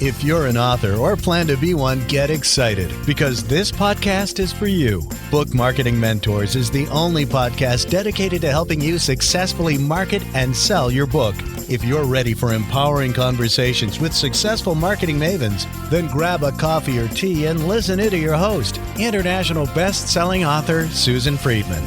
If you're an author or plan to be one, get excited because this podcast is for you. Book Marketing Mentors is the only podcast dedicated to helping you successfully market and sell your book. If you're ready for empowering conversations with successful marketing mavens, then grab a coffee or tea and listen in to your host, international best-selling author Susan Friedman.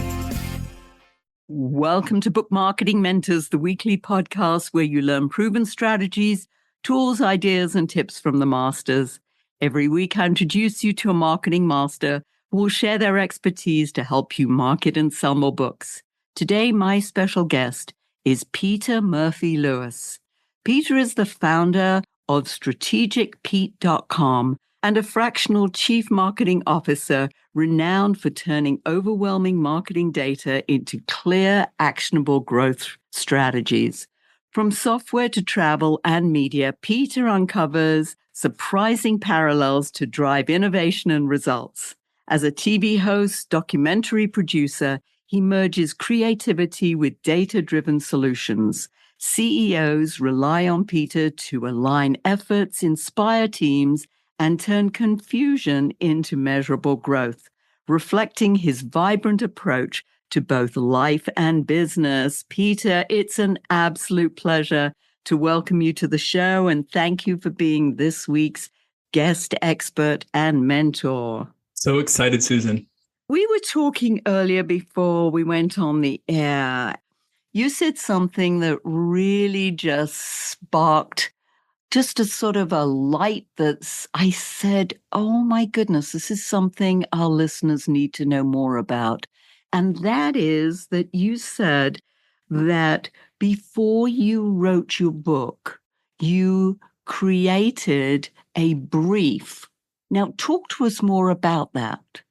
Welcome to Book Marketing Mentors, the weekly podcast where you learn proven strategies, tools, ideas, and tips from the masters. Every week, I introduce you to a marketing master who will share their expertise to help you market and sell more books. Today, my special guest is Peter Murphy-Lewis. Peter is the founder of StrategicPete.com and a fractional chief marketing officer renowned for turning overwhelming marketing data into clear, actionable growth strategies. From software to travel and media, Peter uncovers surprising parallels to drive innovation and results. As a TV host, documentary producer, he merges creativity with data-driven solutions. CEOs rely on Peter to align efforts, inspire teams, and turn confusion into measurable growth, reflecting his vibrant approach to both life and business. Peter, it's an absolute pleasure to welcome you to the show, and thank you for being this week's guest expert and mentor. So excited, Susan. We were talking earlier before we went on the air. You said something that really just sparked just a sort of a light I said, oh my goodness, this is something our listeners need to know more about. And that is that you said that before you wrote your book, you created a brief. Now, talk to us more about that.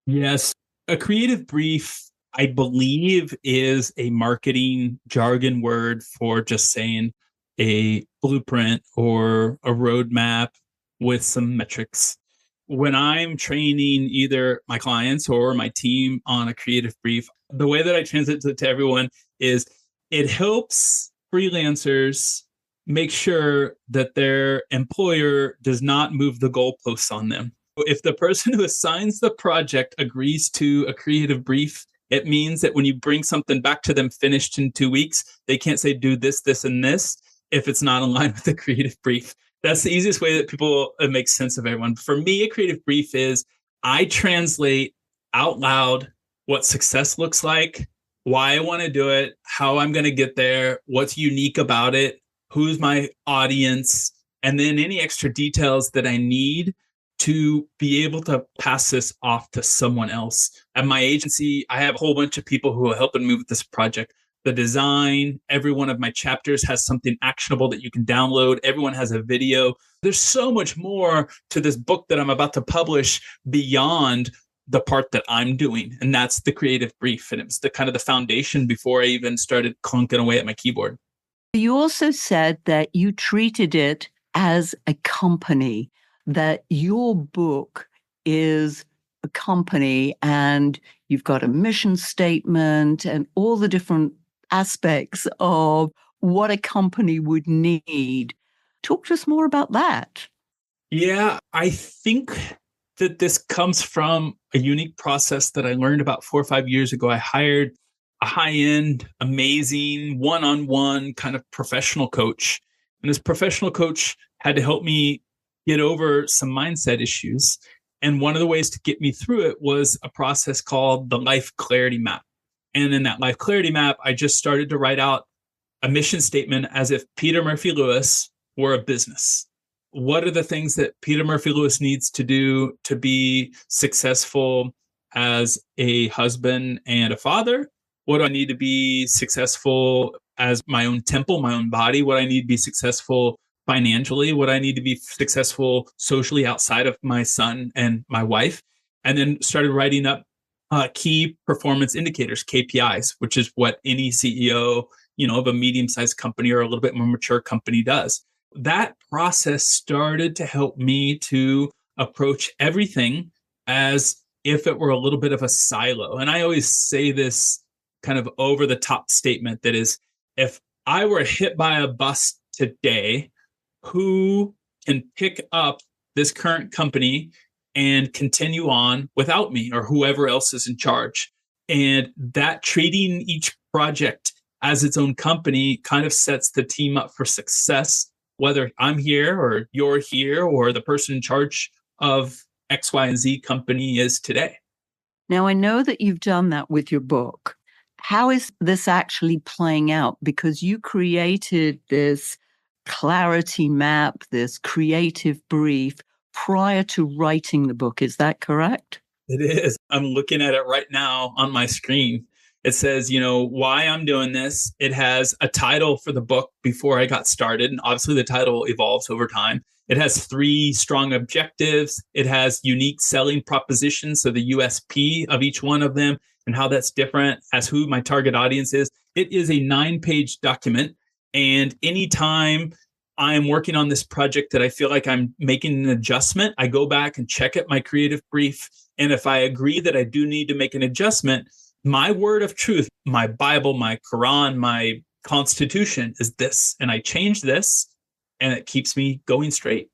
Yes. A creative brief, I believe, is a marketing jargon word for just saying a blueprint or a roadmap with some metrics. When I'm training either my clients or my team on a creative brief, the way that I translate it to everyone is it helps freelancers make sure that their employer does not move the goalposts on them. If the person who assigns the project agrees to a creative brief, it means that when you bring something back to them finished in 2 weeks, they can't say do this, this, and this if it's not in line with the creative brief. That's the easiest way that people make sense of everyone. For me, a creative brief is I translate out loud what success looks like, why I want to do it, how I'm going to get there, what's unique about it, who's my audience, and then any extra details that I need to be able to pass this off to someone else. At my agency, I have a whole bunch of people who are helping me with this project. The design, every one of my chapters has something actionable that you can download. Everyone has a video. There's so much more to this book that I'm about to publish beyond the part that I'm doing. And that's the creative brief. And it was the kind of the foundation before I even started clunking away at my keyboard. You also said that you treated it as a company, that your book is a company and you've got a mission statement and all the different aspects of what a company would need. Talk to us more about that. Yeah, I think that this comes from a unique process that I learned about 4 or 5 years ago. I hired a high-end, amazing, one-on-one kind of professional coach. And this professional coach had to help me get over some mindset issues. And one of the ways to get me through it was a process called the Life Clarity Map. And in that Life Clarity Map, I just started to write out a mission statement as if Peter Murphy-Lewis were a business. What are the things that Peter Murphy-Lewis needs to do to be successful as a husband and a father? What do I need to be successful as my own temple, my own body? What I need to be successful financially? What I need to be successful socially outside of my son and my wife? And then started writing up key performance indicators, KPIs, which is what any CEO, of a medium-sized company or a little bit more mature company does. That process started to help me to approach everything as if it were a little bit of a silo. And I always say this kind of over the top statement that is, if I were hit by a bus today, who can pick up this current company and continue on without me or whoever else is in charge. And that treating each project as its own company kind of sets the team up for success, whether I'm here or you're here or the person in charge of X, Y, and Z company is today. Now, I know that you've done that with your book. How is this actually playing out? Because you created this clarity map, this creative brief prior to writing the book. Is that correct? It is. I'm looking at it right now on my screen. It says, why I'm doing this. It has a title for the book before I got started. And obviously the title evolves over time. It has 3 strong objectives. It has unique selling propositions. So the USP of each one of them and how that's different as who my target audience is. It is a 9-page document. And anytime I'm working on this project that I feel like I'm making an adjustment, I go back and check at my creative brief. And if I agree that I do need to make an adjustment, my word of truth, my Bible, my Quran, my Constitution is this. And I change this and it keeps me going straight.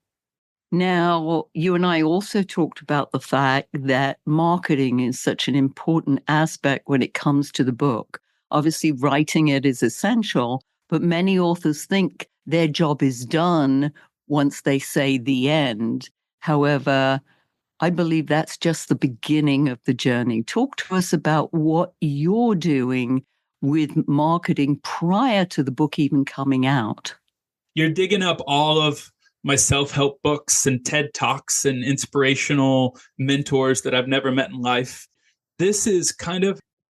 Now, you and I also talked about the fact that marketing is such an important aspect when it comes to the book. Obviously, writing it is essential, but many authors think their job is done once they say the end. However, I believe that's just the beginning of the journey. Talk to us about what you're doing with marketing prior to the book even coming out. You're digging up all of my self-help books and TED Talks and inspirational mentors that I've never met in life. This is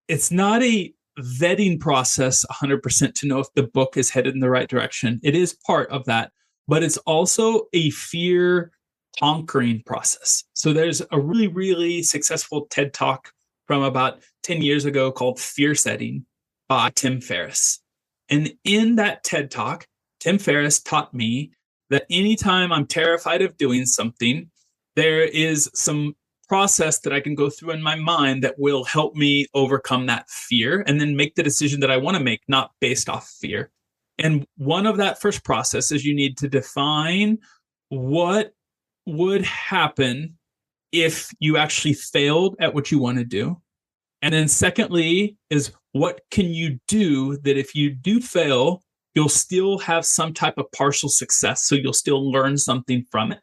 it's not a vetting process 100% to know if the book is headed in the right direction. It is part of that, but it's also a fear conquering process. So there's a really, really successful TED Talk from about 10 years ago called Fear Setting by Tim Ferriss. And in that TED Talk, Tim Ferriss taught me that anytime I'm terrified of doing something, there is some process that I can go through in my mind that will help me overcome that fear and then make the decision that I want to make, not based off fear. And one of that first process is you need to define what would happen if you actually failed at what you want to do. And then secondly is what can you do that if you do fail, you'll still have some type of partial success. So you'll still learn something from it.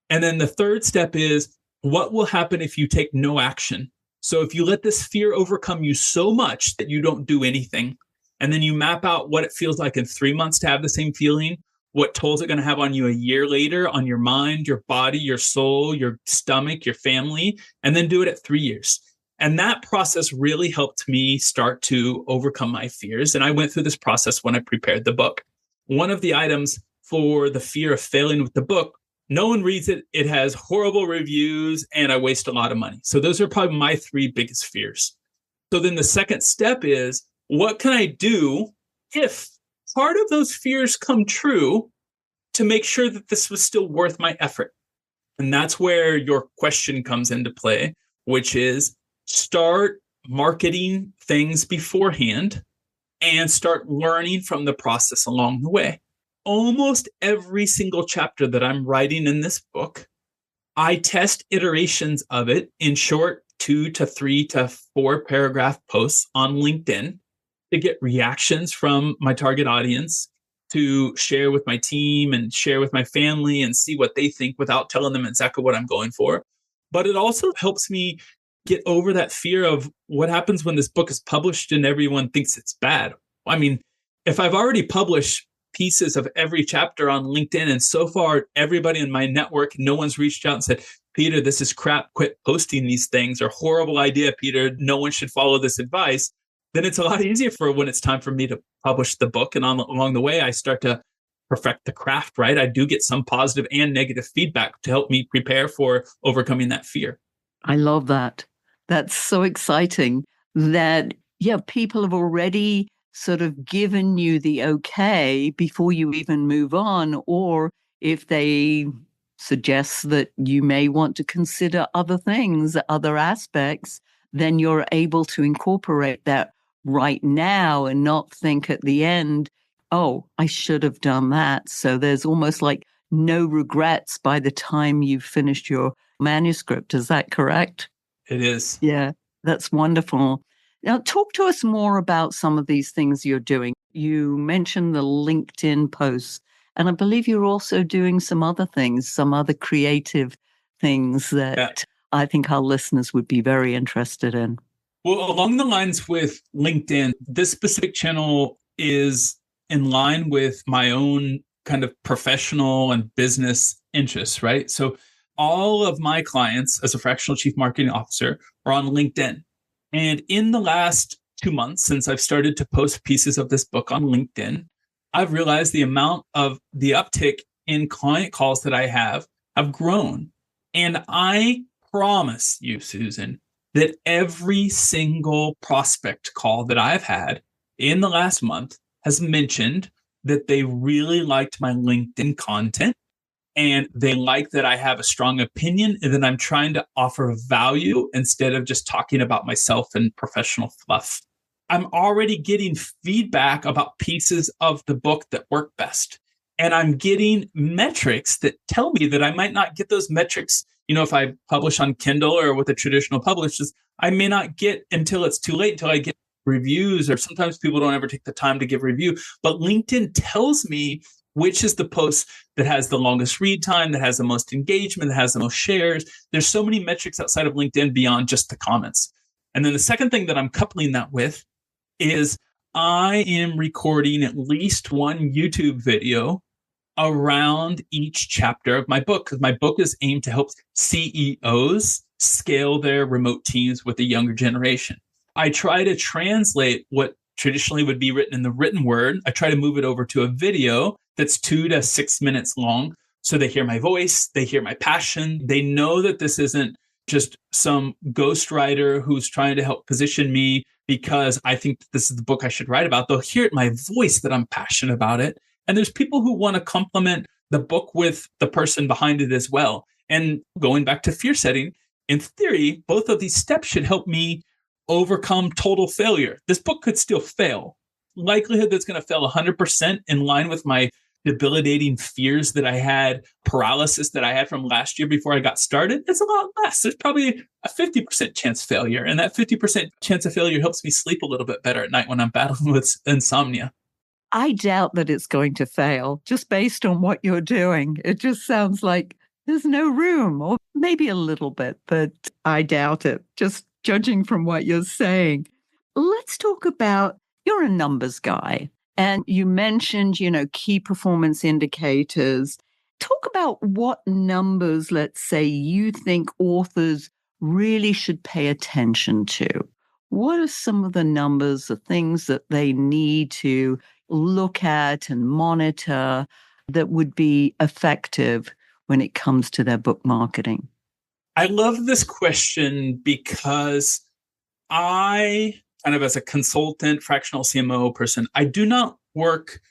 And then the third step is what will happen if you take no action? So if you let this fear overcome you so much that you don't do anything, and then you map out what it feels like in 3 months to have the same feeling, what tolls it going to have on you a year later, on your mind, your body, your soul, your stomach, your family, and then do it at 3 years. And that process really helped me start to overcome my fears. And I went through this process when I prepared the book. One of the items for the fear of failing with the book, no one reads it. It has horrible reviews and I waste a lot of money. So those are probably my 3 biggest fears. So then the second step is, what can I do if part of those fears come true to make sure that this was still worth my effort? And that's where your question comes into play, which is start marketing things beforehand and start learning from the process along the way. Almost every single chapter that I'm writing in this book, I test iterations of it in short 2 to 3 to 4 paragraph posts on LinkedIn to get reactions from my target audience, to share with my team and share with my family and see what they think without telling them exactly what I'm going for. But it also helps me get over that fear of what happens when this book is published and everyone thinks it's bad. I mean, if I've already published pieces of every chapter on LinkedIn and so far everybody in my network, no one's reached out and said, Peter, this is crap, quit posting these things, or horrible idea, Peter, no one should follow this advice, then it's a lot easier for when it's time for me to publish the book. And along the way, I start to perfect the craft, right? I do get some positive and negative feedback to help me prepare for overcoming that fear. I love that. That's so exciting that, people have already sort of given you the okay before you even move on, or if they suggest that you may want to consider other things, other aspects, then you're able to incorporate that right now and not think at the end, oh, I should have done that. So there's almost like no regrets by the time you've finished your manuscript. Is that correct? It is. Yeah, that's wonderful. Now, talk to us more about some of these things you're doing. You mentioned the LinkedIn posts, and I believe you're also doing some other things, some other creative things that I think our listeners would be very interested in. Well, along the lines with LinkedIn, this specific channel is in line with my own kind of professional and business interests, right? So all of my clients as a fractional chief marketing officer are on LinkedIn. And in the last 2 months, since I've started to post pieces of this book on LinkedIn, I've realized the amount of the uptick in client calls that I have grown. And I promise you, Susan, that every single prospect call that I've had in the last month has mentioned that they really liked my LinkedIn content and they like that I have a strong opinion and that I'm trying to offer value instead of just talking about myself and professional fluff. I'm already getting feedback about pieces of the book that work best. And I'm getting metrics that tell me that I might not get those metrics. If I publish on Kindle or with a traditional publisher, I may not get until it's too late, until I get reviews, or sometimes people don't ever take the time to give review. But LinkedIn tells me which is the post that has the longest read time, that has the most engagement, that has the most shares. There's so many metrics outside of LinkedIn beyond just the comments. And then the second thing that I'm coupling that with is I am recording at least one YouTube video around each chapter of my book, because my book is aimed to help CEOs scale their remote teams with the younger generation. I try to translate what traditionally would be written in the written word. I try to move it over to a video that's 2 to 6 minutes long. So they hear my voice, they hear my passion. They know that this isn't just some ghostwriter who's trying to help position me because I think that this is the book I should write about. They'll hear it in my voice that I'm passionate about it. And there's people who want to complement the book with the person behind it as well. And going back to fear setting, in theory, both of these steps should help me overcome total failure. This book could still fail. Likelihood that's going to fail 100% in line with my debilitating fears that I had, paralysis that I had from last year before I got started, it's a lot less. There's probably a 50% chance failure. And that 50% chance of failure helps me sleep a little bit better at night when I'm battling with insomnia. I doubt that it's going to fail just based on what you're doing. It just sounds like there's no room, or maybe a little bit, but I doubt it, just judging from what you're saying. Let's talk about, you're a numbers guy, and you mentioned, key performance indicators. Talk about what numbers, let's say, you think authors really should pay attention to. What are some of the numbers, the things that they need to look at and monitor that would be effective when it comes to their book marketing? I love this question because I, kind of as a consultant, fractional CMO person, I do not work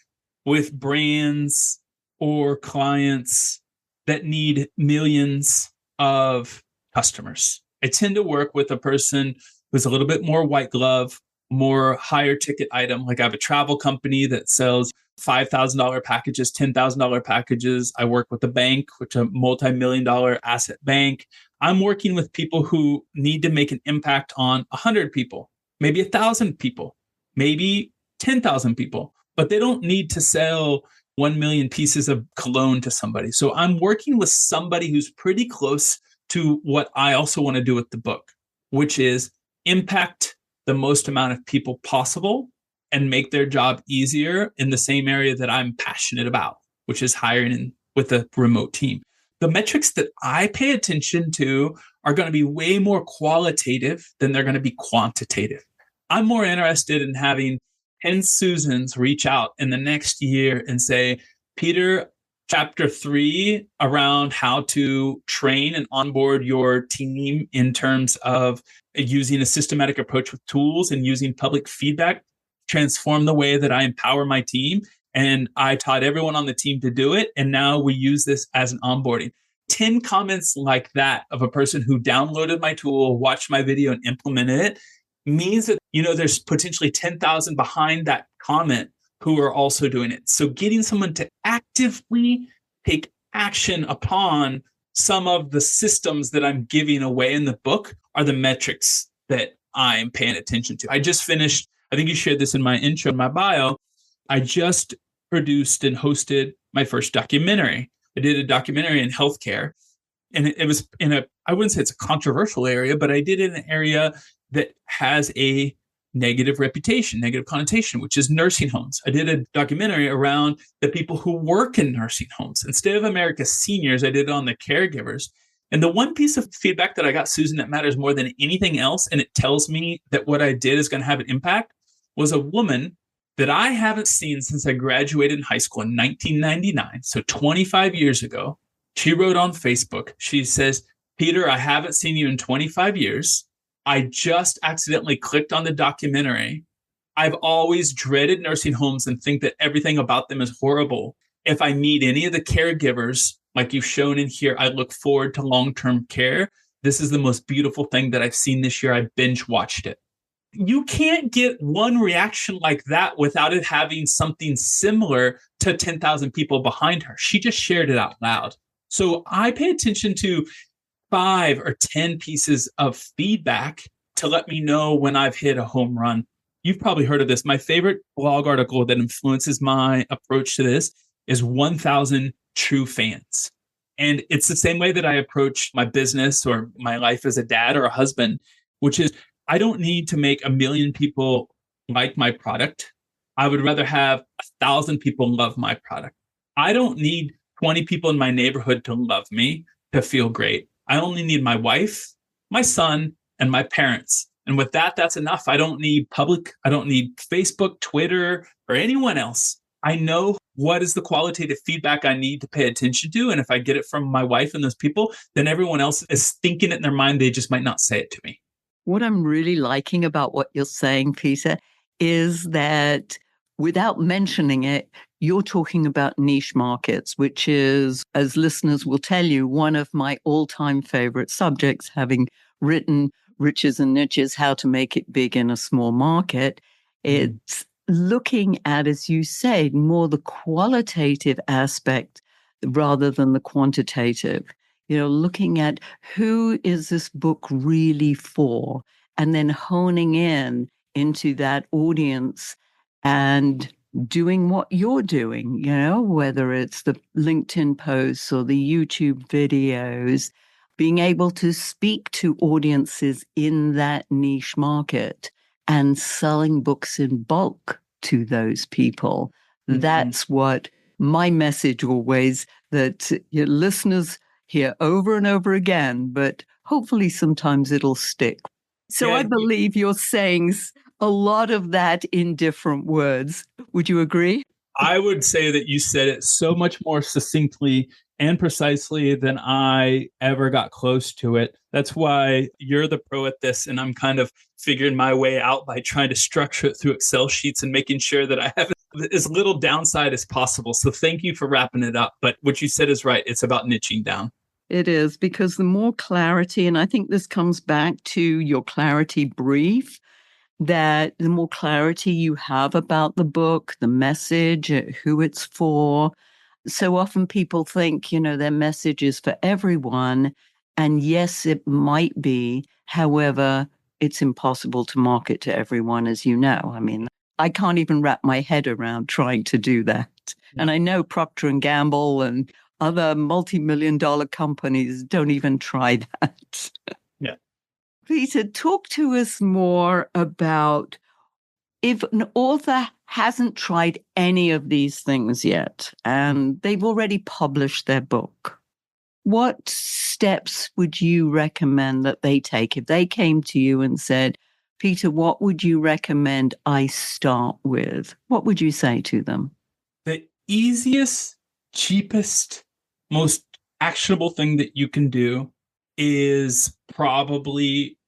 with brands or clients that need millions of customers. I tend to work with a person who's a little bit more white glove, more higher ticket item. Like I have a travel company that sells $5,000 packages, $10,000 packages. I work with a bank, which is a multi-million-dollar asset bank. I'm working with people who need to make an impact on 100 people, maybe 1,000 people, maybe 10,000 people, but they don't need to sell 1 million pieces of cologne to somebody. So I'm working with somebody who's pretty close to what I also want to do with the book, which is impact the most amount of people possible and make their job easier in the same area that I'm passionate about, which is hiring with a remote team. The metrics that I pay attention to are going to be way more qualitative than they're going to be quantitative. I'm more interested in having 10 Susans reach out in the next year and say, Peter, chapter 3 around how to train and onboard your team in terms of using a systematic approach with tools and using public feedback, transform the way that I empower my team. And I taught everyone on the team to do it. And now we use this as an onboarding. 10 comments like that of a person who downloaded my tool, watched my video, and implemented it means that, there's potentially 10,000 behind that comment who are also doing it. So getting someone to actively take action upon some of the systems that I'm giving away in the book are the metrics that I'm paying attention to. I just finished, I think you shared this in my intro, in my bio. I just produced and hosted my first documentary. I did a documentary in healthcare, and it was in a, I wouldn't say it's a controversial area, but I did it in an area that has a negative reputation, negative connotation, which is nursing homes. I did a documentary around the people who work in nursing homes. Instead of America's seniors, I did it on the caregivers. And the one piece of feedback that I got, Susan, that matters more than anything else, and it tells me that what I did is going to have an impact, was a woman that I haven't seen since I graduated in high school in 1999. So 25 years ago, she wrote on Facebook, she says, "Peter, I haven't seen you in 25 years. I just accidentally clicked on the documentary. I've always dreaded nursing homes and think that everything about them is horrible. If I meet any of the caregivers, like you've shown in here, I look forward to long-term care. This is the most beautiful thing that I've seen this year. I binge watched it." You can't get one reaction like that without it having something similar to 10,000 people behind her. She just shared it out loud. So I pay attention to 5 or 10 pieces of feedback to let me know when I've hit a home run. You've probably heard of this. My favorite blog article that influences my approach to this is 1,000 True Fans. And it's the same way that I approach my business or my life as a dad or a husband, which is I don't need to make 1 million people like my product. I would rather have 1,000 people love my product. I don't need 20 people in my neighborhood to love me to feel great. I only need my wife, my son, and my parents. And with that, that's enough. I don't need public. I don't need Facebook, Twitter, or anyone else. I know what is the qualitative feedback I need to pay attention to. And if I get it from my wife and those people, then everyone else is thinking it in their mind. They just might not say it to me. What I'm really liking about what you're saying, Peter, is that without mentioning it, you're talking about niche markets, which is, as listeners will tell you, one of my all-time favorite subjects, having written Riches and Niches, How to Make It Big in a Small Market. It's looking at, as you said, more the qualitative aspect rather than the quantitative. Looking at who is this book really for, and then honing in into that audience and doing what you're doing, whether it's the LinkedIn posts or the YouTube videos, being able to speak to audiences in that niche market and selling books in bulk to those people. Mm-hmm. That's what my message always, that your listeners hear over and over again, but hopefully sometimes it'll stick. So yeah. I believe you're saying a lot of that in different words. Would you agree? I would say that you said it so much more succinctly and precisely than I ever got close to it. That's why you're the pro at this, and I'm kind of figuring my way out by trying to structure it through Excel sheets and making sure that I have as little downside as possible. So thank you for wrapping it up. But what you said is right. It's about niching down. It is, because the more clarity, and I think this comes back to your clarity brief, that the more clarity you have about the book, the message, who it's for. So often people think, their message is for everyone. And yes, it might be. However, it's impossible to market to everyone, as you know. I mean, I can't even wrap my head around trying to do that. Yeah. And I know Procter & Gamble and other multi-million-dollar companies don't even try that. Yeah. Peter, talk to us more about, if an author hasn't tried any of these things yet and they've already published their book, what steps would you recommend that they take? If they came to you and said, Peter, what would you recommend I start with? What would you say to them? The easiest, cheapest, most actionable thing that you can do is probably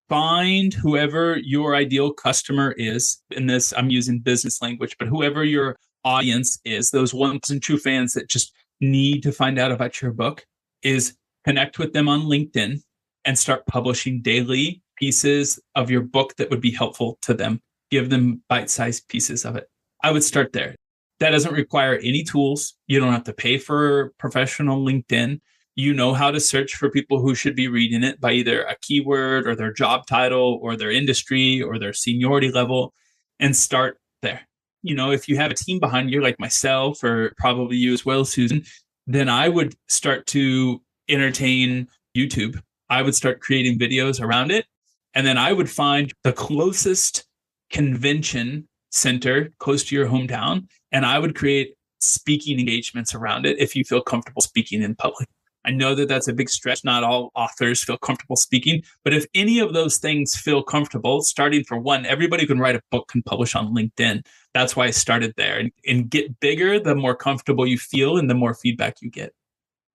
find whoever your ideal customer is. In this, I'm using business language, but whoever your audience is, those 1,000 true fans that just need to find out about your book, is connect with them on LinkedIn and start publishing daily pieces of your book that would be helpful to them. Give them bite-sized pieces of it. I would start there. That doesn't require any tools. You don't have to pay for professional LinkedIn. You know how to search for people who should be reading it by either a keyword or their job title or their industry or their seniority level, and start there. If you have a team behind you, like myself, or probably you as well, Susan, then I would start to entertain YouTube. I would start creating videos around it. And then I would find the closest convention center close to your hometown, and I would create speaking engagements around it if you feel comfortable speaking in public. I know that that's a big stretch. Not all authors feel comfortable speaking, but if any of those things feel comfortable, starting for one, everybody who can write a book can publish on LinkedIn. That's why I started there. And get bigger, the more comfortable you feel and the more feedback you get.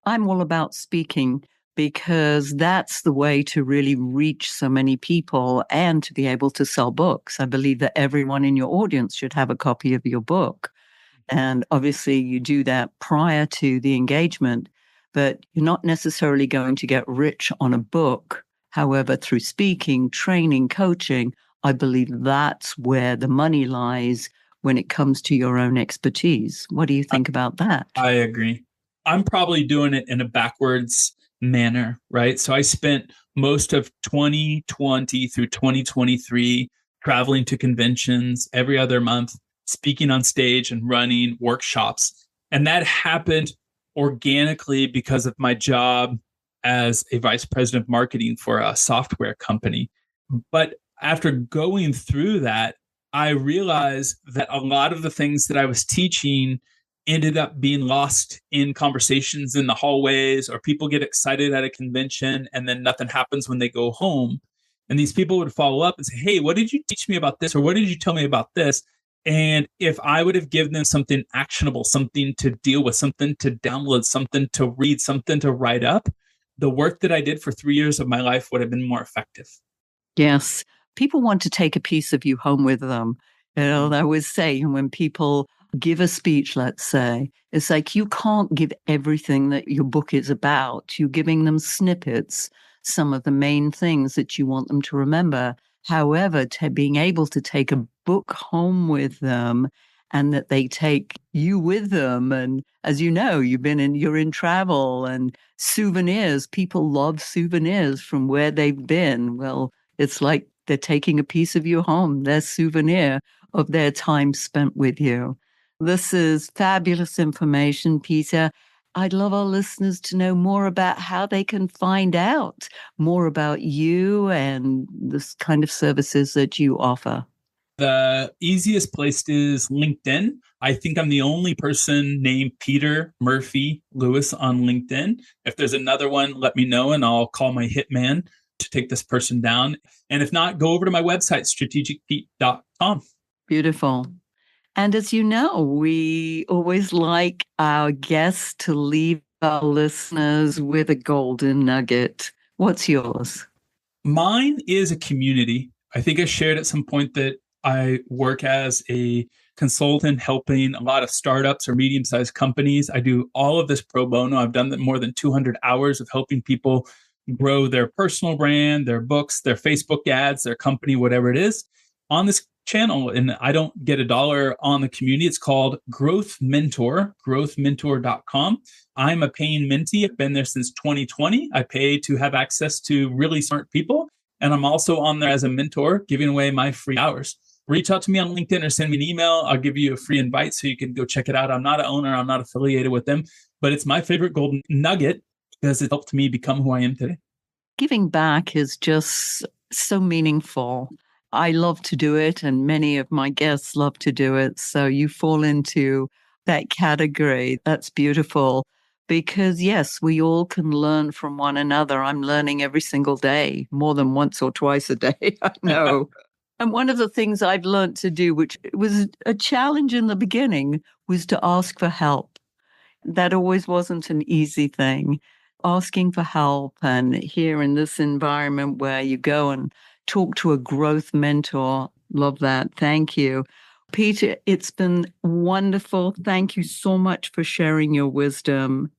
I'm all about speaking because that's the way to really reach so many people and to be able to sell books. I believe that everyone in your audience should have a copy of your book. And obviously, you do that prior to the engagement, but you're not necessarily going to get rich on a book. However, through speaking, training, coaching, I believe that's where the money lies when it comes to your own expertise. What do you think about that? I agree. I'm probably doing it in a backwards manner, right? So I spent most of 2020 through 2023 traveling to conventions every other month, speaking on stage and running workshops. And that happened organically because of my job as a vice president of marketing for a software company. But after going through that, I realized that a lot of the things that I was teaching ended up being lost in conversations in the hallways, or people get excited at a convention and then nothing happens when they go home. And these people would follow up and say, hey, what did you teach me about this? Or what did you tell me about this? And if I would have given them something actionable, something to deal with, something to download, something to read, something to write up, the work that I did for 3 years of my life would have been more effective. Yes. People want to take a piece of you home with them. I always say when people give a speech, let's say, it's like you can't give everything that your book is about. You're giving them snippets, some of the main things that you want them to remember. However, being able to take a book home with them and that they take you with them. And as you know, you're in travel and souvenirs. People love souvenirs from where they've been. Well, it's like they're taking a piece of you home, their souvenir of their time spent with you. This is fabulous information, Peter. I'd love our listeners to know more about how they can find out more about you and this kind of services that you offer. The easiest place is LinkedIn. I think I'm the only person named Peter Murphy Lewis on LinkedIn. If there's another one, let me know and I'll call my hitman to take this person down. And if not, go over to my website, strategicpete.com. Beautiful. And as you know, we always like our guests to leave our listeners with a golden nugget. What's yours? Mine is a community. I think I shared at some point that I work as a consultant helping a lot of startups or medium-sized companies. I do all of this pro bono. I've done more than 200 hours of helping people grow their personal brand, their books, their Facebook ads, their company, whatever it is, on this channel. And I don't get $1 on the community. It's called Growth Mentor, growthmentor.com. I'm a paying mentee. I've been there since 2020. I pay to have access to really smart people. And I'm also on there as a mentor, giving away my free hours. Reach out to me on LinkedIn or send me an email. I'll give you a free invite so you can go check it out. I'm not an owner. I'm not affiliated with them, but it's my favorite golden nugget because it helped me become who I am today. Giving back is just so meaningful. I love to do it, and many of my guests love to do it. So you fall into that category. That's beautiful because, yes, we all can learn from one another. I'm learning every single day, more than once or twice a day, I know. And one of the things I've learned to do, which was a challenge in the beginning, was to ask for help. That always wasn't an easy thing. Asking for help, and here in this environment where you go and talk to a growth mentor. Love that. Thank you. Peter, it's been wonderful. Thank you so much for sharing your wisdom.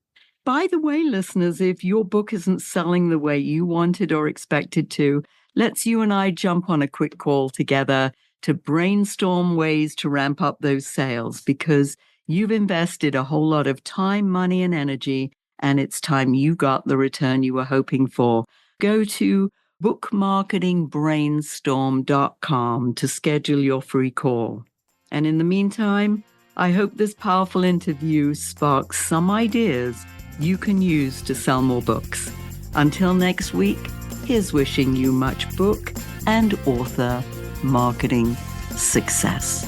By the way, listeners, if your book isn't selling the way you wanted or expected to, let's you and I jump on a quick call together to brainstorm ways to ramp up those sales, because You've invested a whole lot of time, money, and energy, and it's time you got the return you were hoping for. Go to bookmarketingbrainstorm.com to schedule your free call. And in the meantime, I hope this powerful interview sparks some ideas you can use to sell more books. Until next week, here's wishing you much book and author marketing success.